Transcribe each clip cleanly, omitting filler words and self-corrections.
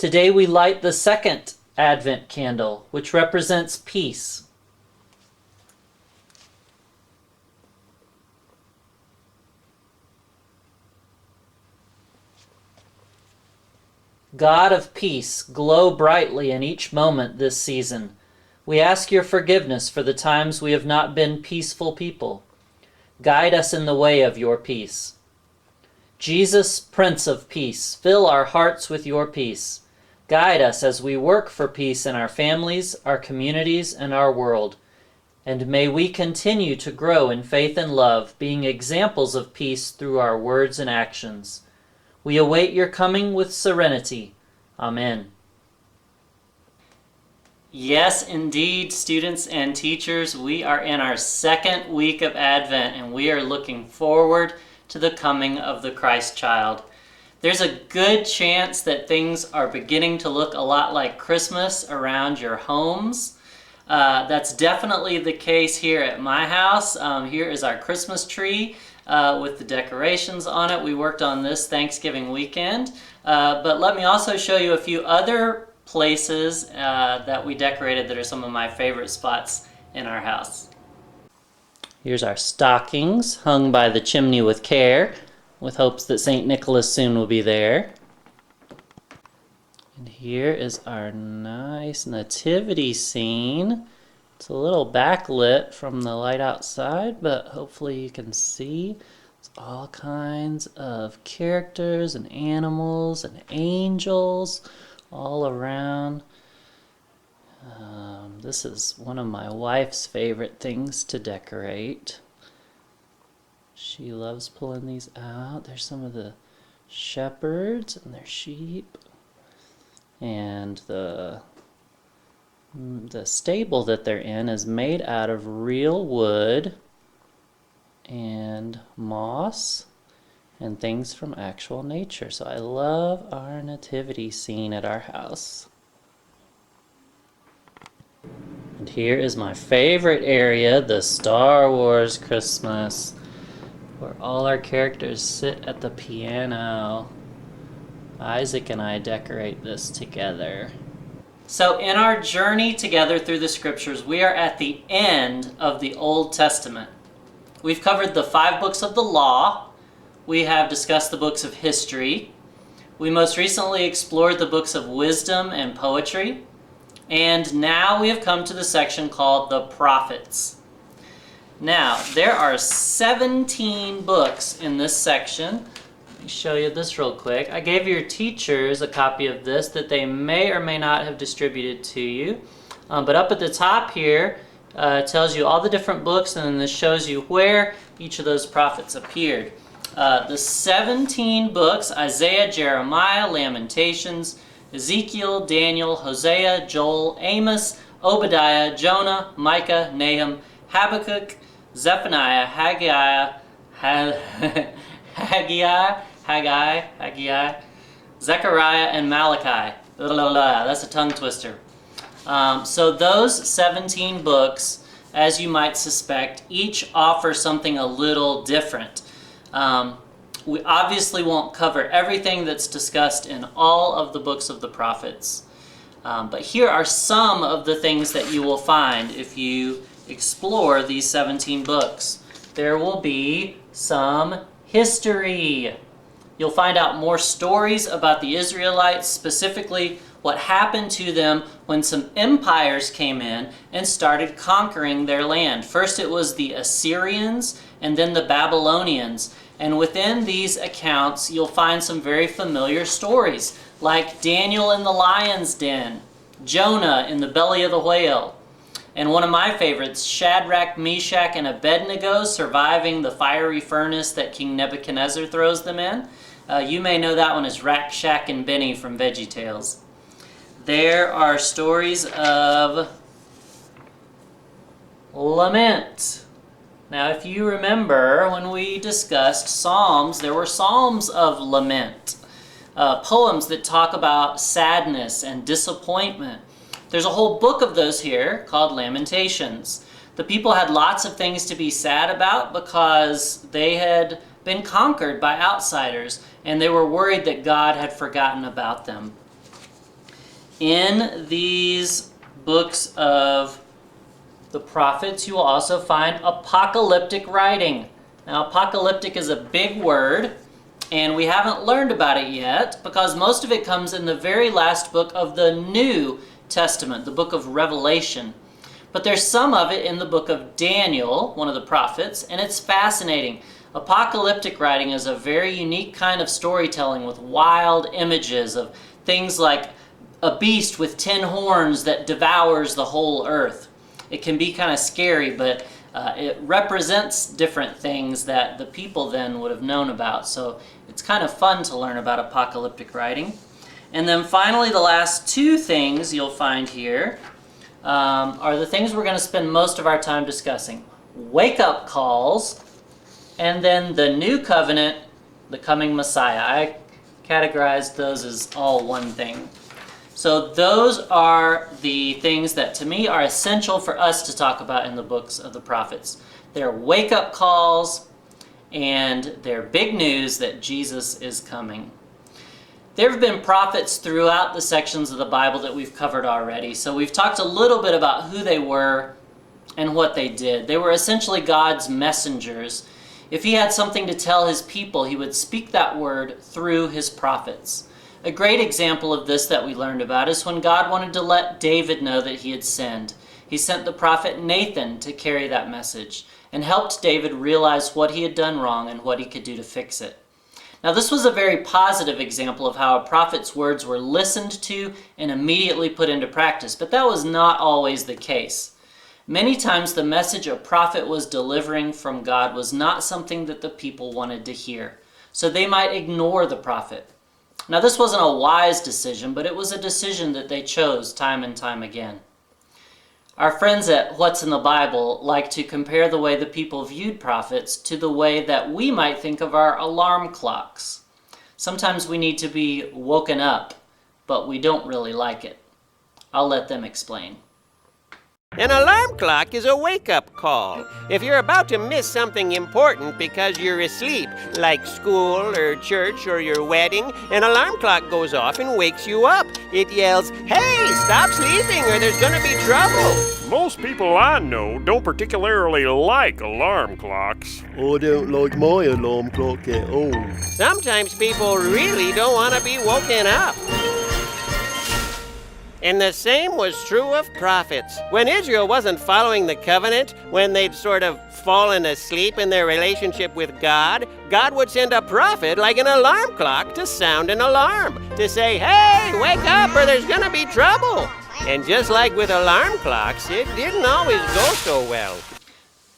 Today we light the second Advent candle, which represents peace. God of peace, glow brightly in each moment this season. We ask your forgiveness for the times we have not been peaceful people. Guide us in the way of your peace. Jesus, Prince of Peace, fill our hearts with your peace. Guide us as we work for peace in our families, our communities, and our world. And may we continue to grow in faith and love, being examples of peace through our words and actions. We await your coming with serenity. Amen. Yes, indeed, students and teachers, we are in our second week of Advent, and we are looking forward to the coming of the Christ child. There's a good chance that things are beginning to look a lot like Christmas around your homes. That's definitely the case here at my house. Here is our Christmas tree with the decorations on it. We worked on this Thanksgiving weekend. But let me also show you a few other places that we decorated that are some of my favorite spots in our house. Here's our stockings hung by the chimney with care, with hopes that St. Nicholas soon will be there. And here is our nice nativity scene. It's a little backlit from the light outside, but hopefully you can see. It's all kinds of characters and animals and angels all around. This is one of my wife's favorite things to decorate. She loves pulling these out. There's some of the shepherds and their sheep. And the stable that they're in is made out of real wood and moss and things from actual nature. So I love our nativity scene at our house. And here is my favorite area, the Star Wars Christmas, where all our characters sit at the piano. Isaac and I decorate this together. So in our journey together through the scriptures, we are at the end of the Old Testament. We've covered the 5 books of the law. We have discussed the books of history. We most recently explored the books of wisdom and poetry. And now we have come to the section called the prophets. Now, there are 17 books in this section. Let me show you this real quick. I gave your teachers a copy of this that they may or may not have distributed to you. But up at the top here, it tells you all the different books, and then this shows you where each of those prophets appeared. The 17 books, Isaiah, Jeremiah, Lamentations, Ezekiel, Daniel, Hosea, Joel, Amos, Obadiah, Jonah, Micah, Nahum, Habakkuk, Zephaniah, Haggai, Zechariah, and Malachi. That's a tongue twister. So those 17 books, as you might suspect, each offer something a little different. We obviously won't cover everything that's discussed in all of the books of the prophets. But here are some of the things that you will find if you explore these 17 books. There will be some history. You'll find out more stories about the Israelites, specifically what happened to them when some empires came in and started conquering their land. First it was the Assyrians and then the Babylonians. And within these accounts, you'll find some very familiar stories, like Daniel in the lion's den, Jonah in the belly of the whale, and one of my favorites, Shadrach, Meshach, and Abednego surviving the fiery furnace that King Nebuchadnezzar throws them in. You may know that one as Rack, Shack, and Benny from VeggieTales. There are stories of lament. Now, if you remember, when we discussed Psalms, there were Psalms of lament, poems that talk about sadness and disappointment. There's a whole book of those here called Lamentations. The people had lots of things to be sad about because they had been conquered by outsiders, and they were worried that God had forgotten about them. In these books of the prophets, you will also find apocalyptic writing. Now, apocalyptic is a big word, and we haven't learned about it yet because most of it comes in the very last book of the New Testament, the book of Revelation. But there's some of it in the book of Daniel, one of the prophets, and it's fascinating. Apocalyptic writing is a very unique kind of storytelling with wild images of things like a beast with 10 horns that devours the whole earth. It can be kind of scary, but it represents different things that the people then would have known about. So it's kind of fun to learn about apocalyptic writing. And then finally, the last two things you'll find here are the things we're going to spend most of our time discussing. Wake-up calls, and then the new covenant, the coming Messiah. I categorized those as all one thing. So those are the things that to me are essential for us to talk about in the books of the prophets. They're wake-up calls, and they're big news that Jesus is coming. There have been prophets throughout the sections of the Bible that we've covered already. So we've talked a little bit about who they were and what they did. They were essentially God's messengers. If he had something to tell his people, he would speak that word through his prophets. A great example of this that we learned about is when God wanted to let David know that he had sinned. He sent the prophet Nathan to carry that message and helped David realize what he had done wrong and what he could do to fix it. Now, this was a very positive example of how a prophet's words were listened to and immediately put into practice, but that was not always the case. Many times the message a prophet was delivering from God was not something that the people wanted to hear, so they might ignore the prophet. Now, this wasn't a wise decision, but it was a decision that they chose time and time again. Our friends at What's in the Bible like to compare the way the people viewed prophets to the way that we might think of our alarm clocks. Sometimes we need to be woken up, but we don't really like it. I'll let them explain. An alarm clock is a wake-up call. If you're about to miss something important because you're asleep, like school or church or your wedding, an alarm clock goes off and wakes you up. It yells, "Hey, stop sleeping or there's gonna be trouble." Most people I know don't particularly like alarm clocks. I don't like my alarm clock at all. Sometimes people really don't want to be woken up. And the same was true of prophets. When Israel wasn't following the covenant, when they'd sort of fallen asleep in their relationship with God, God would send a prophet like an alarm clock to sound an alarm, to say, "Hey, wake up or there's gonna be trouble." And just like with alarm clocks, it didn't always go so well.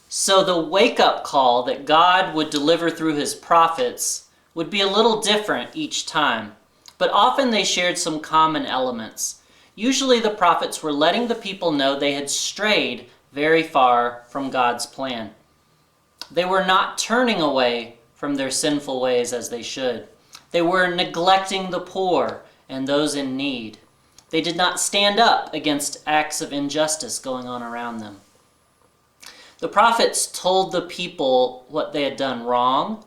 So the wake-up call that God would deliver through his prophets would be a little different each time, but often they shared some common elements. Usually the prophets were letting the people know they had strayed very far from God's plan. They were not turning away from their sinful ways as they should. They were neglecting the poor and those in need. They did not stand up against acts of injustice going on around them. The prophets told the people what they had done wrong,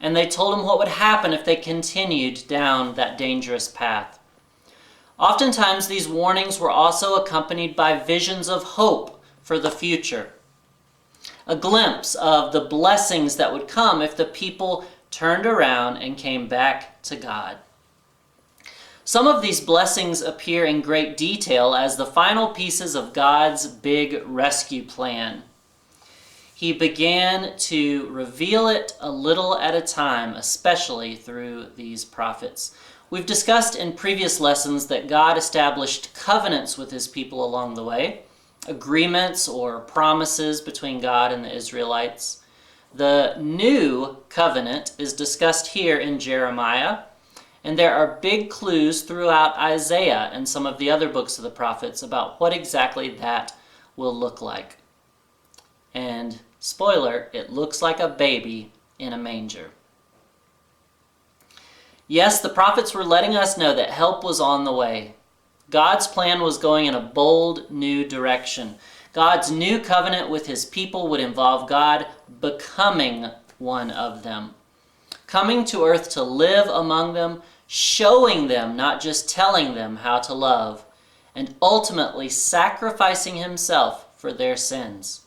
and they told them what would happen if they continued down that dangerous path. Oftentimes, these warnings were also accompanied by visions of hope for the future. A glimpse of the blessings that would come if the people turned around and came back to God. Some of these blessings appear in great detail as the final pieces of God's big rescue plan. He began to reveal it a little at a time, especially through these prophets. We've discussed in previous lessons that God established covenants with his people along the way, agreements or promises between God and the Israelites. The new covenant is discussed here in Jeremiah, and there are big clues throughout Isaiah and some of the other books of the prophets about what exactly that will look like. And spoiler, it looks like a baby in a manger. Yes, the prophets were letting us know that help was on the way. God's plan was going in a bold new direction. God's new covenant with his people would involve God becoming one of them, coming to earth to live among them, showing them, not just telling them how to love, and ultimately sacrificing himself for their sins.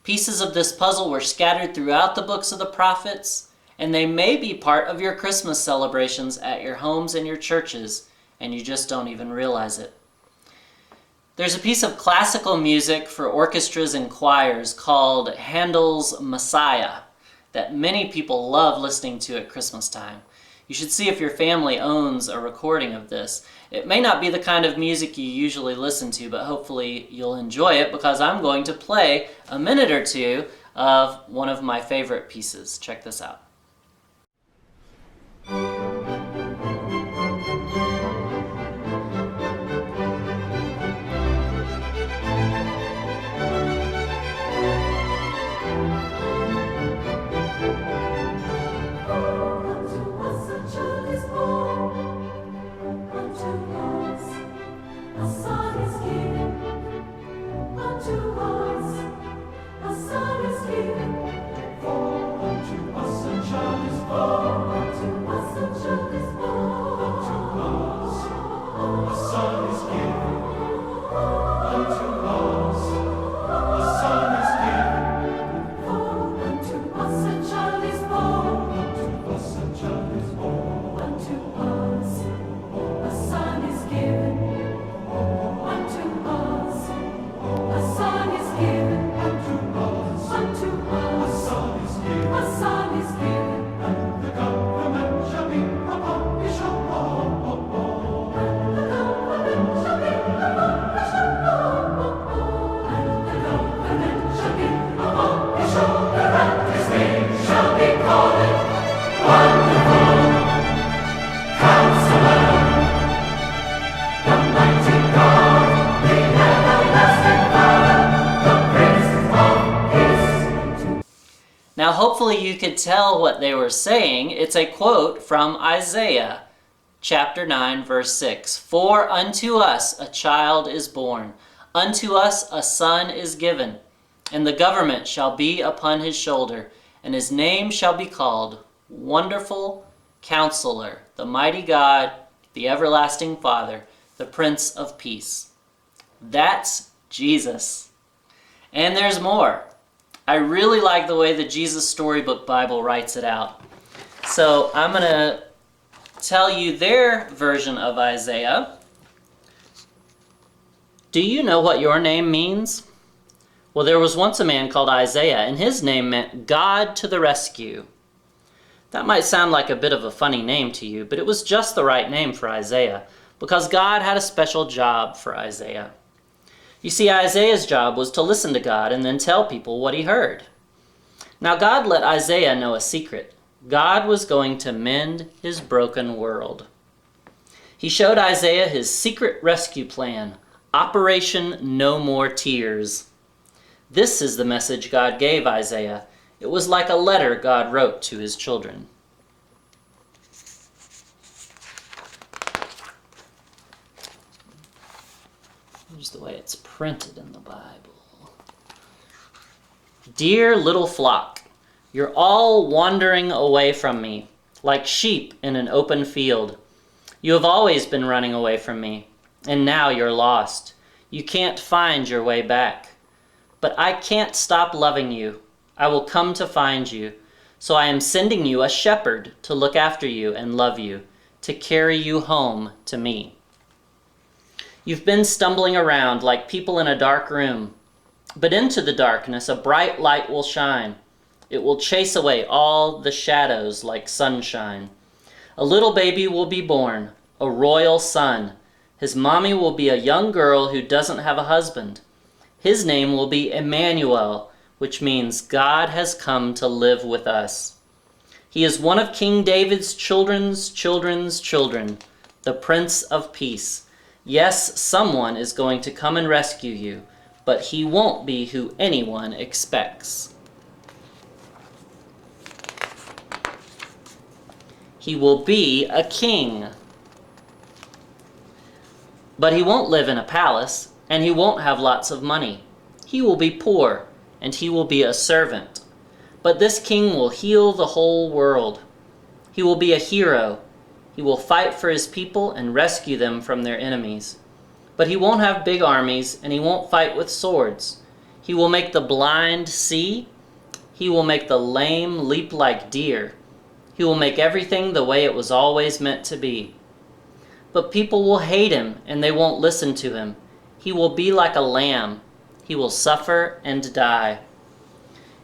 Pieces of this puzzle were scattered throughout the books of the prophets, and they may be part of your Christmas celebrations at your homes and your churches, and you just don't even realize it. There's a piece of classical music for orchestras and choirs called Handel's Messiah that many people love listening to at Christmas time. You should see if your family owns a recording of this. It may not be the kind of music you usually listen to, but hopefully you'll enjoy it because I'm going to play a minute or two of one of my favorite pieces. Check this out. Now, hopefully you could tell what they were saying. It's a quote from Isaiah, chapter 9, verse 6. For unto us a child is born, unto us a son is given, and the government shall be upon his shoulder, and his name shall be called Wonderful Counselor, the Mighty God, the Everlasting Father, the Prince of Peace. That's Jesus. And there's more. I really like the way the Jesus Storybook Bible writes it out. So I'm going to tell you their version of Isaiah. Do you know what your name means? Well, there was once a man called Isaiah, and his name meant God to the rescue. That might sound like a bit of a funny name to you, but it was just the right name for Isaiah, because God had a special job for Isaiah. You see, Isaiah's job was to listen to God and then tell people what he heard. Now, God let Isaiah know a secret. God was going to mend his broken world. He showed Isaiah his secret rescue plan, Operation No More Tears. This is the message God gave Isaiah. It was like a letter God wrote to his children. Here's the way it's printed in the Bible. Dear little flock, you're all wandering away from me, like sheep in an open field. You have always been running away from me, and now you're lost. You can't find your way back. But I can't stop loving you. I will come to find you. So I am sending you a shepherd to look after you and love you, to carry you home to me. You've been stumbling around like people in a dark room, but into the darkness a bright light will shine. It will chase away all the shadows like sunshine. A little baby will be born, a royal son. His mommy will be a young girl who doesn't have a husband. His name will be Emmanuel, which means God has come to live with us. He is one of King David's children's children, the Prince of Peace. Yes, someone is going to come and rescue you, but he won't be who anyone expects. He will be a king. But he won't live in a palace, and he won't have lots of money. He will be poor, and he will be a servant. But this king will heal the whole world. He will be a hero. He will fight for his people and rescue them from their enemies. But he won't have big armies, and he won't fight with swords. He will make the blind see. He will make the lame leap like deer. He will make everything the way it was always meant to be. But people will hate him, and they won't listen to him. He will be like a lamb. He will suffer and die.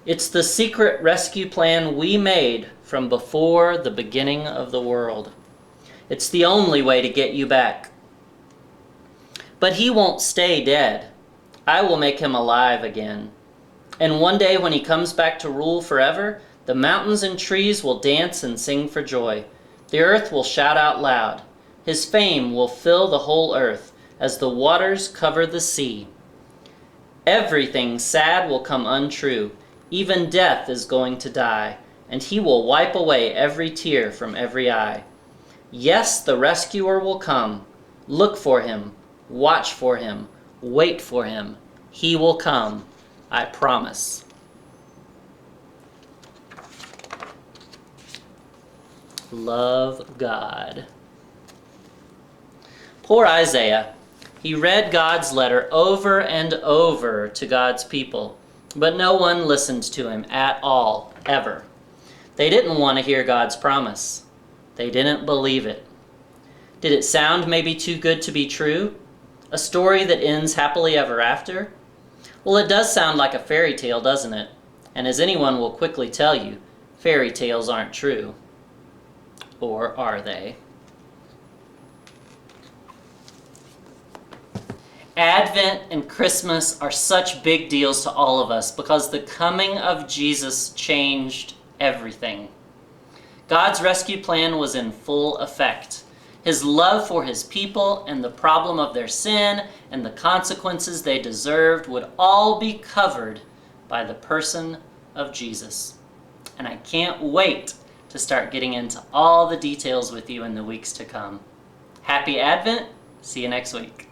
It's the secret rescue plan we made from before the beginning of the world. It's the only way to get you back. But he won't stay dead. I will make him alive again. And one day when he comes back to rule forever, the mountains and trees will dance and sing for joy. The earth will shout out loud. His fame will fill the whole earth as the waters cover the sea. Everything sad will come untrue. Even death is going to die, and he will wipe away every tear from every eye. Yes, the rescuer will come. Look for him. Watch for him. Wait for him. He will come. I promise. Love God. Poor Isaiah. He read God's letter over and over to God's people, but no one listened to him at all, ever. They didn't want to hear God's promise. They didn't believe it. Did it sound maybe too good to be true? A story that ends happily ever after? Well, it does sound like a fairy tale, doesn't it? And as anyone will quickly tell you, fairy tales aren't true. Or are they? Advent and Christmas are such big deals to all of us because the coming of Jesus changed everything. God's rescue plan was in full effect. His love for his people and the problem of their sin and the consequences they deserved would all be covered by the person of Jesus. And I can't wait to start getting into all the details with you in the weeks to come. Happy Advent. See you next week.